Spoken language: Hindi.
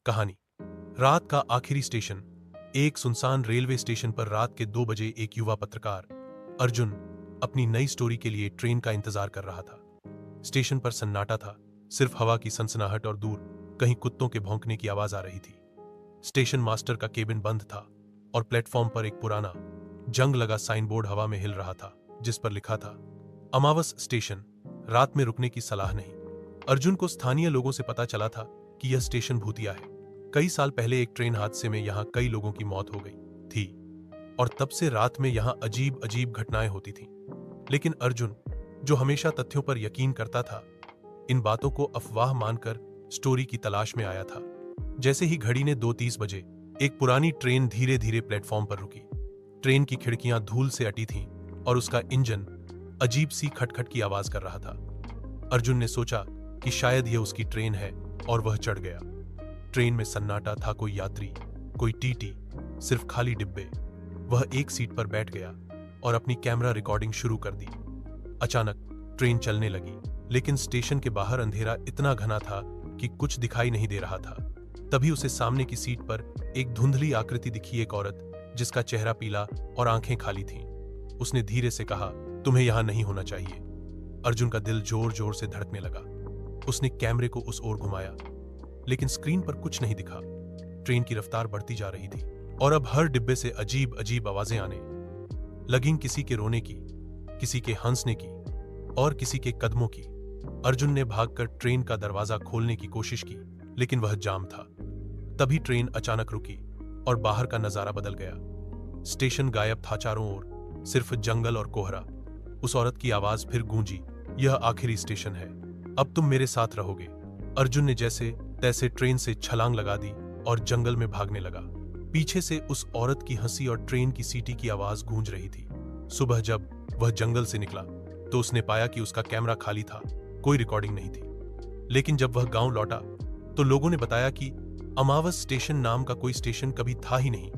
कहानी। रात का आखिरी स्टेशन। एक सुनसान रेलवे स्टेशन पर रात के 2 बजे एक युवा पत्रकार अर्जुन अपनी नई स्टोरी के लिए ट्रेन का इंतजार कर रहा था। स्टेशन पर सन्नाटा था, सिर्फ हवा की सनसनाहट और दूर कहीं कुत्तों के भौंकने की आवाज आ रही थी। स्टेशन मास्टर का केबिन बंद था और प्लेटफॉर्म पर एक पुराना जंग लगा साइन बोर्ड हवा में हिल रहा था, जिस पर लिखा था, अमावस स्टेशन, रात में रुकने की सलाह नहीं। अर्जुन को स्थानीय लोगों से पता चला था कि यह स्टेशन भूतिया है। कई साल पहले एक ट्रेन हादसे में यहां कई लोगों की मौत हो गई थी और तब से रात में यहां अजीब अजीब घटनाएं होती थीं। लेकिन अर्जुन, जो हमेशा तथ्यों पर यकीन करता था, इन बातों को अफवाह मानकर स्टोरी की तलाश में आया था। जैसे ही घड़ी ने 2:30 बजे, एक पुरानी ट्रेन धीरे धीरे प्लेटफॉर्म पर रुकी। ट्रेन की खिड़कियां धूल से अटी थीं और उसका इंजन अजीब सी खटखट की आवाज कर रहा था। अर्जुन ने सोचा कि शायद यह उसकी ट्रेन है और वह चढ़ गया। ट्रेन में सन्नाटा था, कोई यात्री, कोई टीटी, सिर्फ खाली डिब्बे। वह एक सीट पर बैठ गया और अपनी कैमरा रिकॉर्डिंग शुरू कर दी। अचानक ट्रेन चलने लगी, लेकिन स्टेशन के बाहर अंधेरा इतना घना था कि कुछ दिखाई नहीं दे रहा था। तभी उसे सामने की सीट पर एक धुंधली आकृति दिखी, एक औरत जिसका चेहरा पीला और आंखें खाली थीं। उसने धीरे से कहा, तुम्हें यहां नहीं होना चाहिए। अर्जुन का दिल जोर जोर से धड़कने लगा। उसने कैमरे को उस ओर घुमाया, लेकिन स्क्रीन पर कुछ नहीं दिखा। ट्रेन की रफ्तार बढ़ती जा रही थी और अब हर डिब्बे से अजीब अजीब आवाजें आने लगीं, किसी के रोने की, किसी के हंसने की और किसी के कदमों की। अर्जुन ने भागकर ट्रेन का दरवाजा खोलने की कोशिश की, लेकिन वह जाम था। तभी ट्रेन अचानक रुकी और बाहर का नजारा बदल गया। स्टेशन गायब था, चारों ओर सिर्फ जंगल और कोहरा। उस औरत की आवाज फिर गूंजी, यह आखिरी स्टेशन है, अब तुम मेरे साथ रहोगे। अर्जुन ने जैसे तैसे ट्रेन से छलांग लगा दी और जंगल में भागने लगा। पीछे से उस औरत की हंसी और ट्रेन की सीटी की आवाज गूंज रही थी। सुबह जब वह जंगल से निकला तो उसने पाया कि उसका कैमरा खाली था, कोई रिकॉर्डिंग नहीं थी। लेकिन जब वह गांव लौटा तो लोगों ने बताया कि अमावस स्टेशन नाम का कोई स्टेशन कभी था ही नहीं।